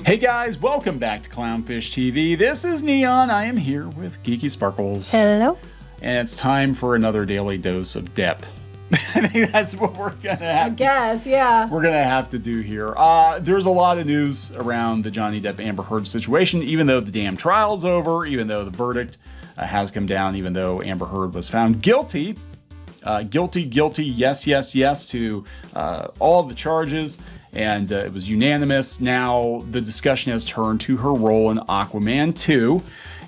Hey guys, welcome back to Clownfish TV. This is Neon. I am here with Geeky Sparkles. Hello. And it's time for another daily dose of Depp. I think that's what we're gonna have. I guess, yeah. We're gonna have to do here. There's a lot of news around the Johnny Depp Amber Heard situation, even though the damn trial's over, even though the verdict has come down, even though Amber Heard was found guilty. Guilty, yes to all of the charges. And it was unanimous. Now the discussion has turned to her role in Aquaman 2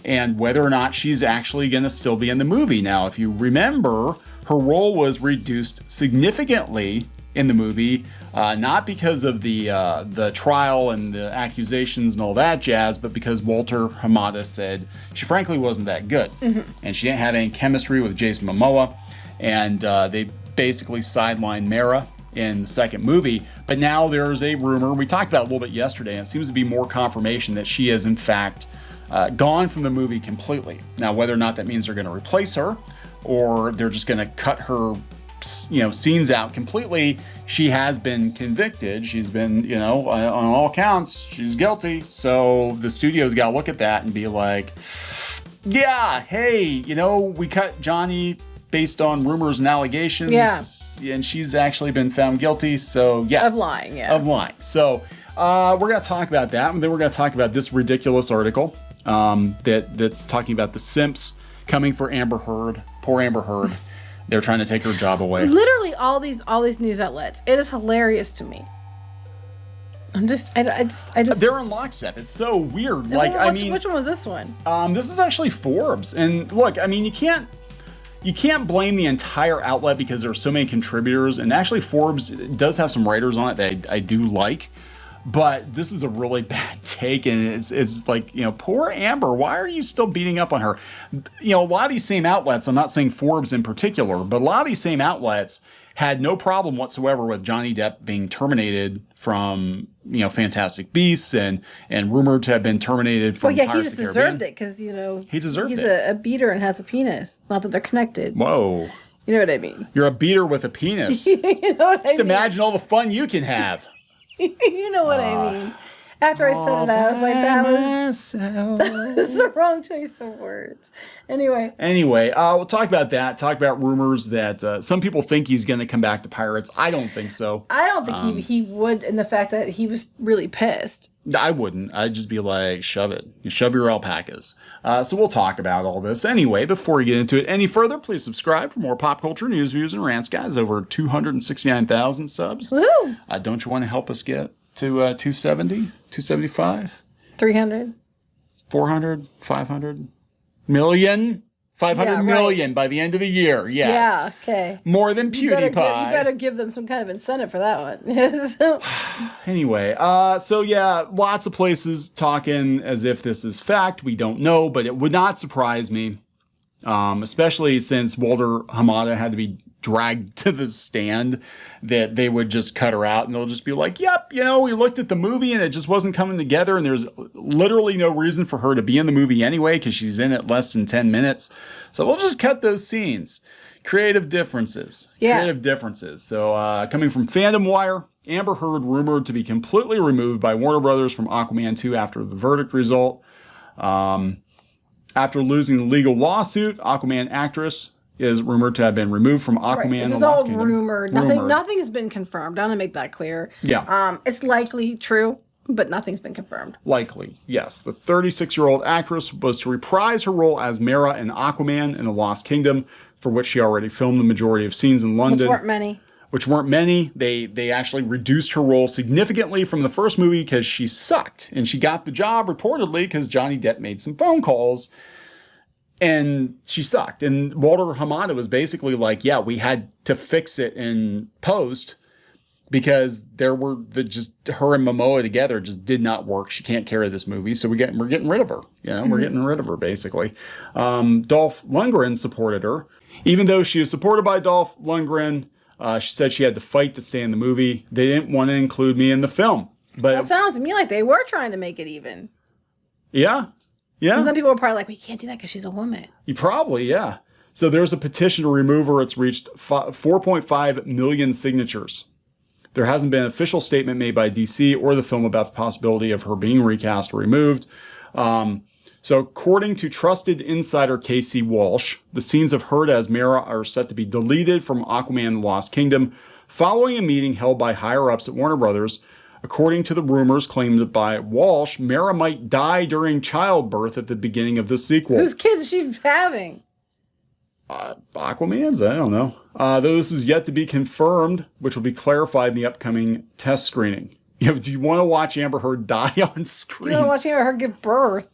and whether or not she's actually going to still be in the movie. Now, if you remember, her role was reduced significantly in the movie, not because of the trial and the accusations and all that jazz, but because Walter Hamada said she frankly wasn't that good. Mm-hmm. And she didn't have any chemistry with Jason Momoa. And they basically sidelined Mara in the second movie, but now there's a rumor, we talked about it a little bit yesterday, and it seems to be more confirmation that she is in fact gone from the movie completely. Now, whether or not that means they're going to replace her or they're just going to cut her scenes out completely, she has been convicted. She's been, on all counts, she's guilty. So the studio's got to look at that and be like, yeah, hey, we cut Johnny based on rumors and allegations. Yeah. And she's actually been found guilty, so yeah. Of lying, yeah. Of lying. So we're going to talk about that, and then we're going to talk about this ridiculous article that's talking about the simps coming for Amber Heard. Poor Amber Heard. They're trying to take her job away. Literally all these news outlets. It is hilarious to me. I just. They're in lockstep. It's so weird. Which one was this one? This is actually Forbes, and look, you can't blame the entire outlet because there are so many contributors, and actually Forbes does have some writers on it that I do like, but this is a really bad take, and it's like, poor Amber, why are you still beating up on her? A lot of these same outlets, I'm not saying Forbes in particular, but a lot of these same outlets had no problem whatsoever with Johnny Depp being terminated from, Fantastic Beasts and rumored to have been terminated from Pirates of the Caribbean. He just deserved it because, he deserved he's it. a beater and has a penis. Not that they're connected. Whoa. You know what I mean? You're a beater with a penis. You know what I mean? Just imagine all the fun you can have. You know what I mean? After I said it, I was like, that was the wrong choice of words. Anyway, we'll talk about that. Talk about rumors that some people think he's going to come back to Pirates. I don't think so. I don't think he would, in the fact that he was really pissed. I wouldn't. I'd just be like, shove it. You shove your alpacas. So we'll talk about all this. Anyway, before we get into it any further, please subscribe for more pop culture news, views, and rants, guys. Over 269,000 subs. Woo! Don't you want to help us get to 270, 275, 300, 400, 500 million, 500 million by the end of the year. Yes. Yeah. Okay. More than PewDiePie. You better give them some kind of incentive for that one. Anyway, so yeah, lots of places talking as if this is fact. We don't know, but it would not surprise me, especially since Walter Hamada had to be dragged to the stand, that they would just cut her out and they'll just be like, yep, we looked at the movie and it just wasn't coming together, and there's literally no reason for her to be in the movie anyway because she's in it less than 10 minutes. So we'll just cut those scenes. Creative differences. Yeah. Creative differences. So coming from Fandom Wire, Amber Heard rumored to be completely removed by Warner Brothers from Aquaman 2 after the verdict result. After losing the legal lawsuit, Aquaman actress is rumored to have been removed from Aquaman. Right. This is all rumored. Nothing has been confirmed. I want to make that clear. Yeah. It's likely true, but nothing's been confirmed. Likely, yes. The 36-year-old actress was to reprise her role as Mara in Aquaman in the Lost Kingdom, for which she already filmed the majority of scenes in London. Which weren't many. They actually reduced her role significantly from the first movie because she sucked. And she got the job reportedly because Johnny Depp made some phone calls. And she sucked. And Walter Hamada was basically like, yeah, we had to fix it in post because there were just her and Momoa together just did not work. She can't carry this movie. So we're getting rid of her. We're getting rid of her basically. Dolph Lundgren supported her. Even though she was supported by Dolph Lundgren, she said she had to fight to stay in the movie. They didn't want to include me in the film. But that sounds to me like they were trying to make it even. Yeah. Yeah. Some people were probably like, we can't do that because she's a woman. Yeah. So there's a petition to remove her. It's reached 4.5 million signatures. There hasn't been an official statement made by DC or the film about the possibility of her being recast or removed. So according to trusted insider Casey Walsh, the scenes of Heard as Mera are set to be deleted from Aquaman: The Lost Kingdom following a meeting held by higher-ups at Warner Brothers. According to the rumors claimed by Walsh, Mera might die during childbirth at the beginning of the sequel. Whose kids is she having? Aquaman's? I don't know. Though this is yet to be confirmed, which will be clarified in the upcoming test screening. Do you want to watch Amber Heard die on screen? Do you want to watch Amber Heard give birth?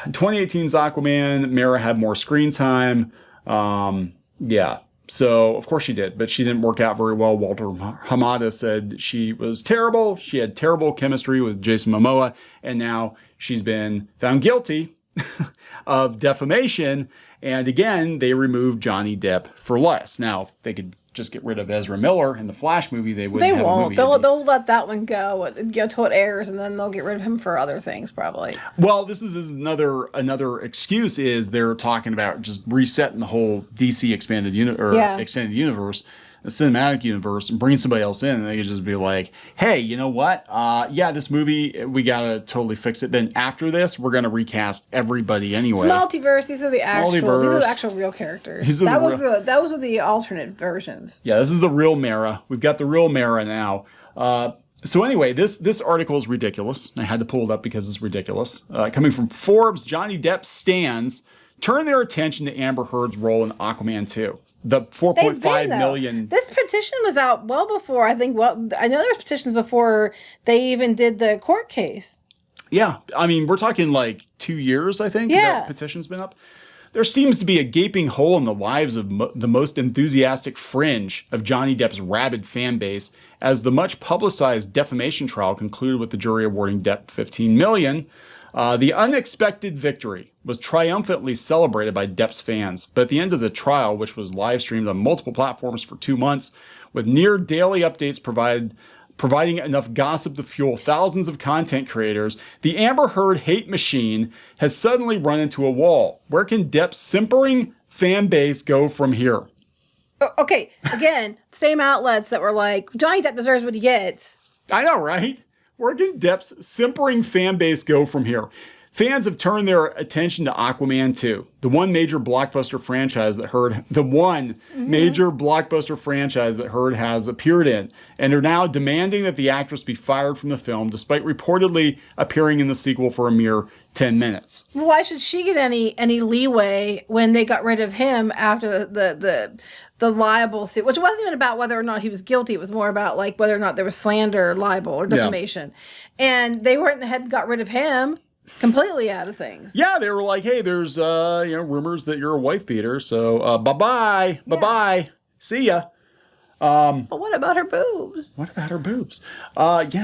In 2018's Aquaman, Mera had more screen time. Yeah. So, of course she did, but she didn't work out very well. Walter Hamada said she was terrible. She had terrible chemistry with Jason Momoa, and now she's been found guilty of defamation. And again, they removed Johnny Depp for less. Now, if they could just get rid of Ezra Miller in the Flash movie, they wouldn't have a movie. They'll let that one go until it airs, and then they'll get rid of him for other things, probably. Well, this is another excuse is they're talking about just resetting the whole DC extended universe, the cinematic universe, and bringing somebody else in, and they could just be like, hey, you know what? This movie, we gotta totally fix it. Then after this, we're gonna recast everybody anyway. It's multiverse. These are the actual real characters. That was the alternate versions. Yeah, this is the real Mera. We've got the real Mera now. So anyway, this article is ridiculous. I had to pull it up because it's ridiculous. Coming from Forbes, Johnny Depp stans turn their attention to Amber Heard's role in Aquaman 2. The 4.5 million. This petition was out well before, I think. Well, I know there's petitions before they even did the court case. Yeah. I mean, we're talking like 2 years, I think, that petition's been up. There seems to be a gaping hole in the lives of the most enthusiastic fringe of Johnny Depp's rabid fan base as the much publicized defamation trial concluded with the jury awarding Depp $15 million. The unexpected victory was triumphantly celebrated by Depp's fans, but at the end of the trial, which was live streamed on multiple platforms for 2 months, with near daily updates providing enough gossip to fuel thousands of content creators, the Amber Heard hate machine has suddenly run into a wall. Where can Depp's simpering fan base go from here? Okay, again, same outlets that were like, Johnny Depp deserves what he gets. I know, right? Where can Depp's simpering fan base go from here? Fans have turned their attention to Aquaman 2, the one major blockbuster franchise that Heard has appeared in, and are now demanding that the actress be fired from the film, despite reportedly appearing in the sequel for a mere 10 minutes. Why should she get any leeway when they got rid of him after the libel suit, which wasn't even about whether or not he was guilty. It was more about like whether or not there was slander, libel, or defamation. Yeah. And they got rid of him completely out of things. Yeah, they were like, hey, there's rumors that you're a wife beater, so bye-bye, see ya. But what about her boobs?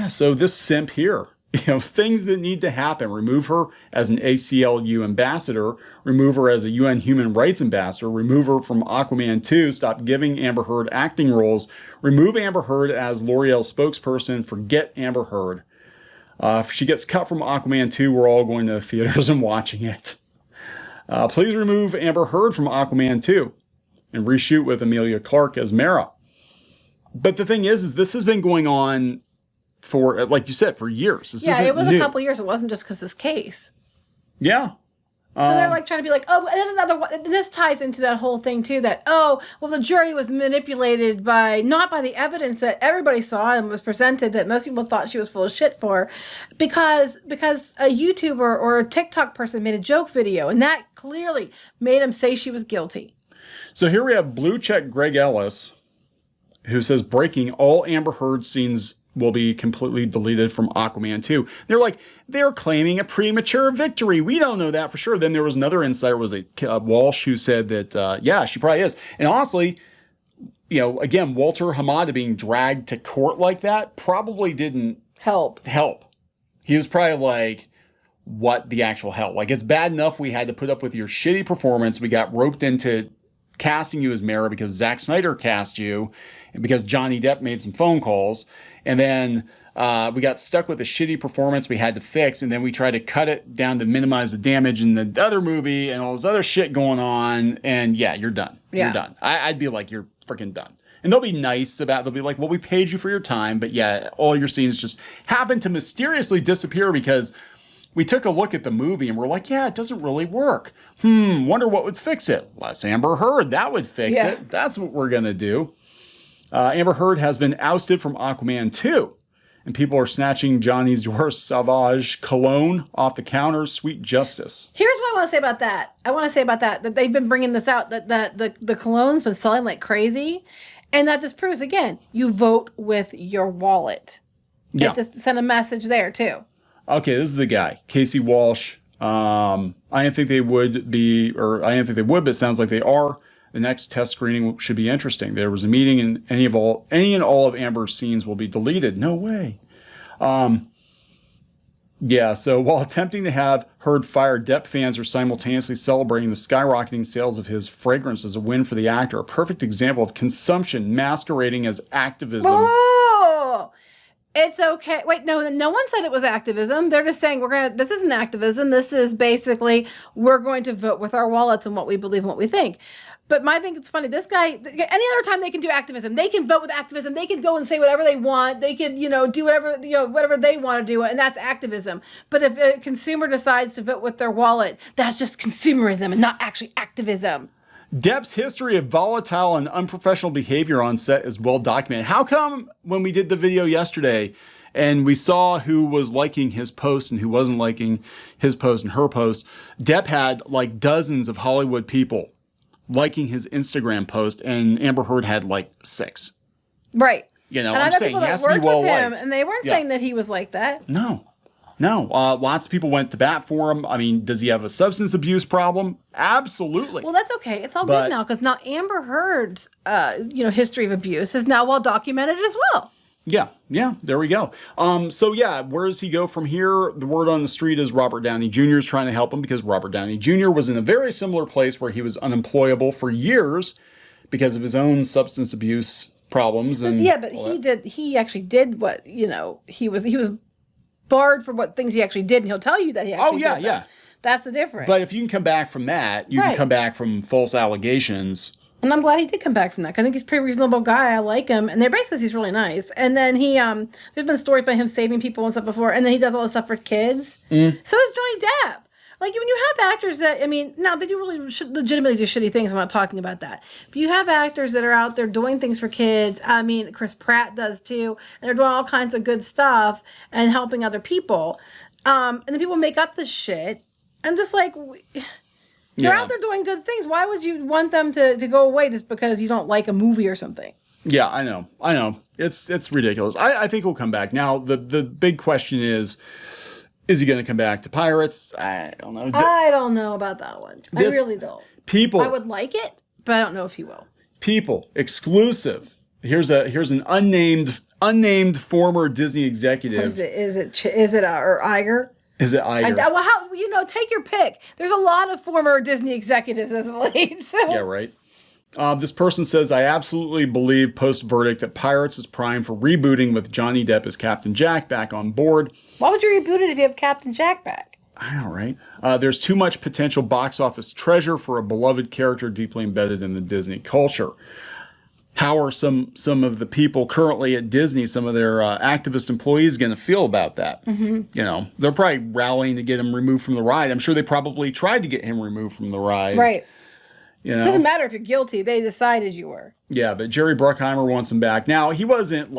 So this simp here, things that need to happen. Remove her as an ACLU ambassador. Remove her as a UN Human Rights ambassador. Remove her from Aquaman 2. Stop giving Amber Heard acting roles. Remove Amber Heard as L'Oreal spokesperson. Forget Amber Heard. If she gets cut from Aquaman 2, we're all going to the theaters and watching it. Please remove Amber Heard from Aquaman 2 and reshoot with Emilia Clarke as Mera. But the thing is this has been going on for, like you said, for years. It was a couple years. It wasn't just because this case. Yeah. So they're like trying to be like, oh, there's another one. This ties into that whole thing too. That the jury was manipulated not by the evidence that everybody saw and was presented that most people thought she was full of shit for, because a YouTuber or a TikTok person made a joke video and that clearly made him say she was guilty. So here we have blue check Greg Ellis, who says breaking all Amber Heard scenes will be completely deleted from Aquaman 2. They're claiming a premature victory. We don't know that for sure. Then there was another insider, was a Walsh, who said that, she probably is. And honestly, again, Walter Hamada being dragged to court like that probably didn't help. He was probably like, what the actual hell? Like, it's bad enough we had to put up with your shitty performance. We got roped into casting you as Mera because Zack Snyder cast you and because Johnny Depp made some phone calls. And then we got stuck with a shitty performance we had to fix. And then we tried to cut it down to minimize the damage in the other movie and all this other shit going on. And yeah, you're done. Yeah. You're done. I'd be like, you're freaking done. And they'll be nice about it. They'll be like, well, we paid you for your time, but yeah, all your scenes just happen to mysteriously disappear because we took a look at the movie and we're like, yeah, it doesn't really work. Wonder what would fix it. Less Amber Heard, that would fix it. That's what we're going to do. Amber Heard has been ousted from Aquaman 2. And people are snatching Johnny's Dior Sauvage cologne off the counter. Sweet justice. Here's what I want to say about that. That they've been bringing this out, that the cologne's been selling like crazy. And that just proves, again, you vote with your wallet. Yeah. Just send a message there, too. Okay, this is the guy, Casey Walsh. I didn't think they would be, or I didn't think they would, but it sounds like they are. The next test screening should be interesting. There was a meeting, and any and all of Amber's scenes will be deleted. No way. Yeah, so while attempting to have Heard fired, Depp fans are simultaneously celebrating the skyrocketing sales of his fragrance as a win for the actor. A perfect example of consumption masquerading as activism. Oh! It's okay. Wait, no one said it was activism. They're just saying this isn't activism. This is basically, we're going to vote with our wallets and what we believe and what we think. But my thing is funny. This guy, any other time they can do activism, they can vote with activism. They can go and say whatever they want. They can, do whatever they want to do, and that's activism. But if a consumer decides to vote with their wallet, that's just consumerism and not actually activism. Depp's history of volatile and unprofessional behavior on set is well documented. How come when we did the video yesterday and we saw who was liking his post and who wasn't liking his post and her post, Depp had like dozens of Hollywood people liking his Instagram post, and Amber Heard had like 6. Right. And I'm saying he has to be well liked. And they weren't saying that he was like that. No. Lots of people went to bat for him. I mean, does he have a substance abuse problem? Absolutely. Well, that's okay. It's all good now because now Amber Heard's, history of abuse is now well documented as well. Yeah, there we go. Where does he go from here? The word on the street is Robert Downey Jr. is trying to help him because Robert Downey Jr. was in a very similar place where he was unemployable for years because of his own substance abuse problems. He actually did what, he was barred for what things he actually did, and he'll tell you that he actually did. Yeah. That's the difference. But if you can come back from that, you can come back from false allegations. And I'm glad he did come back from that. I think he's a pretty reasonable guy. I like him. And basically says he's really nice. And then he, there's been stories about him saving people and stuff before. And then he does all this stuff for kids. So does Johnny Depp. Like, when you have actors that, now they do really legitimately do shitty things. I'm not talking about that. But you have actors that are out there doing things for kids. Chris Pratt does too. And they're doing all kinds of good stuff and helping other people. And then people make up this shit. I'm just like... They're out there doing good things. Why would you want them to go away just because you don't like a movie or something? Yeah, I know. It's ridiculous. I think he'll come back. Now, the big question is he going to come back to Pirates? I don't know. I don't know about that one. I really don't. I would like it, but I don't know if he will. People, exclusive. Here's an unnamed former Disney executive. What is it? Is it Iger? Is it Iger? Take your pick. There's a lot of former Disney executives as of late. So. Yeah, right. This person says, I absolutely believe post-verdict that Pirates is primed for rebooting with Johnny Depp as Captain Jack back on board. Why would you reboot it if you have Captain Jack back? I know, right? There's too much potential box office treasure for a beloved character deeply embedded in the Disney culture. How are some of the people currently at Disney, some of their activist employees, going to feel about that? Mm-hmm. They're probably rallying to get him removed from the ride. I'm sure they probably tried to get him removed from the ride. Right. It doesn't matter if you're guilty. They decided you were. Yeah, but Jerry Bruckheimer wants him back. Now, he wasn't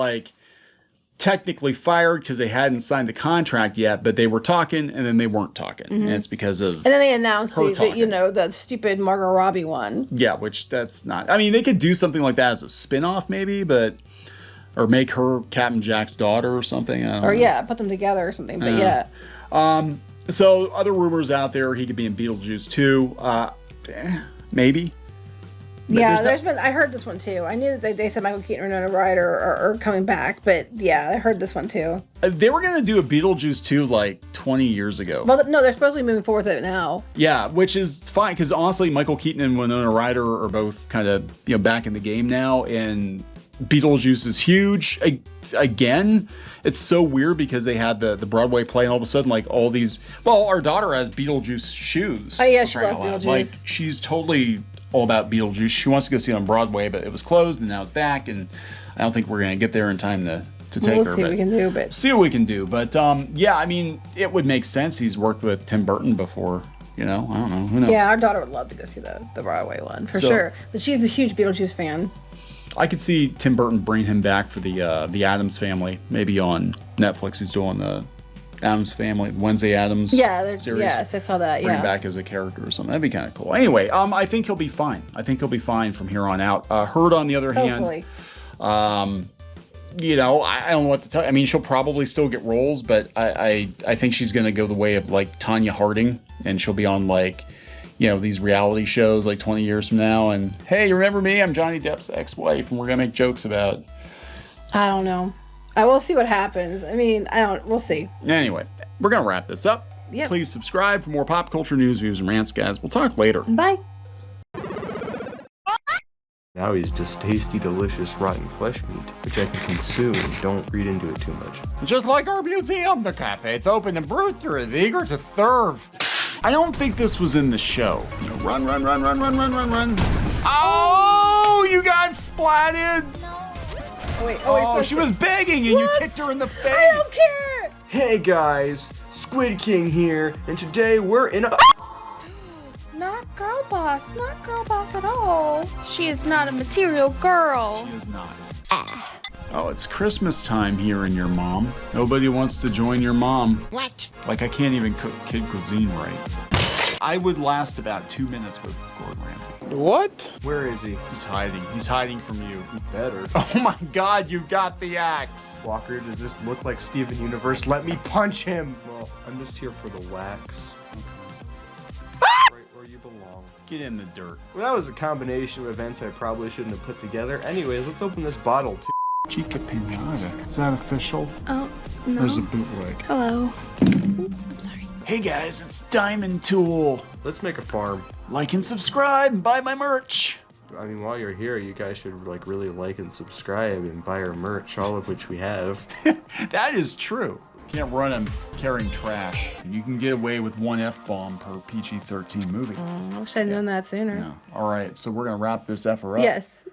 technically fired because they hadn't signed the contract yet, but they were talking and then they weren't talking. Mm-hmm. And it's because of... And then they announced the stupid Margot Robbie one. Yeah, which that's not... they could do something like that as a spin-off maybe, but... Or make her Captain Jack's daughter or something. Put them together or something, but yeah. So, other rumors out there, he could be in Beetlejuice 2. Maybe. But I heard this one too. I knew that they said Michael Keaton and Winona Ryder are coming back, but yeah, I heard this one too. They were going to do a Beetlejuice 2 20 years ago. Well, no, they're supposed to be moving forward with it now. Yeah, which is fine because honestly, Michael Keaton and Winona Ryder are both kind of back in the game now, and Beetlejuice is huge. Again, it's so weird because they had the Broadway play, and all of a sudden, all these. Well, our daughter has Beetlejuice shoes. Oh yeah, she loves Beetlejuice. She's totally all about Beetlejuice. She wants to go see it on Broadway, but it was closed and now it's back, and I don't think we're gonna get there in time to take her. We'll see what we can do, but see what we can do. But yeah, I mean, it would make sense. He's worked with Tim Burton before. You know, I don't know. Who knows? Yeah, our daughter would love to go see the Broadway one for sure. But she's a huge Beetlejuice fan. I could see Tim Burton bring him back for the Addams Family, maybe on Netflix. He's doing the Addams Family, Wednesday Addams series. Yes, I saw that. Bring him back as a character or something. That'd be kind of cool. Anyway, I think he'll be fine. I think he'll be fine from here on out. Heard, on the other hand, you know, I don't know what to tell you. I mean, she'll probably still get roles, but I think she's going to go the way of like Tanya Harding, and she'll be on like, you know, these reality shows like 20 years from now. And hey, you remember me? I'm Johnny Depp's ex-wife, and we're going to make jokes about. I don't know. I will see what happens. I mean, we'll see. Anyway, we're going to wrap this up. Yep. Please subscribe for more pop culture news, views, and rants, guys. We'll talk later. Bye. Now he's just tasty, delicious, rotten flesh meat, which I can consume. Don't read into it too much. Just like our museum, the cafe's open and Brewster is eager to serve. I don't think this was in the show. You know, run, run, run, run, run, run, run, run. Oh, you got splatted. Oh, she was begging and you kicked her in the face. I don't care. Hey guys, Squid King here, and today we're in a... Not girl boss at all. She is not a material girl. She is not. Oh, it's Christmas time here in your mom. Nobody wants to join your mom. What? Like, I can't even cook kid cuisine right. I would last about 2 minutes with Gordon Ramsay. What? Where is he? He's hiding. He's hiding from you. He better. Oh my God, you got the axe. Walker, does this look like Steven Universe? Let me punch him. Well, I'm just here for the wax. Right where you belong. Get in the dirt. Well, that was a combination of events I probably shouldn't have put together. Anyways, let's open this bottle too. Chica Pinata. Is that official? Oh, no. There's a bootleg. Hello. Ooh, sorry. Hey guys, it's Diamond Tool. Let's make a farm. Like and subscribe and buy my merch. I mean, while you're here, you guys should like really like and subscribe and buy our merch, all of which we have. That is true. You can't run them carrying trash. You can get away with one F-bomb per PG-13 movie. I wish I'd known that sooner. No. All right, so we're going to wrap this effer up. Yes.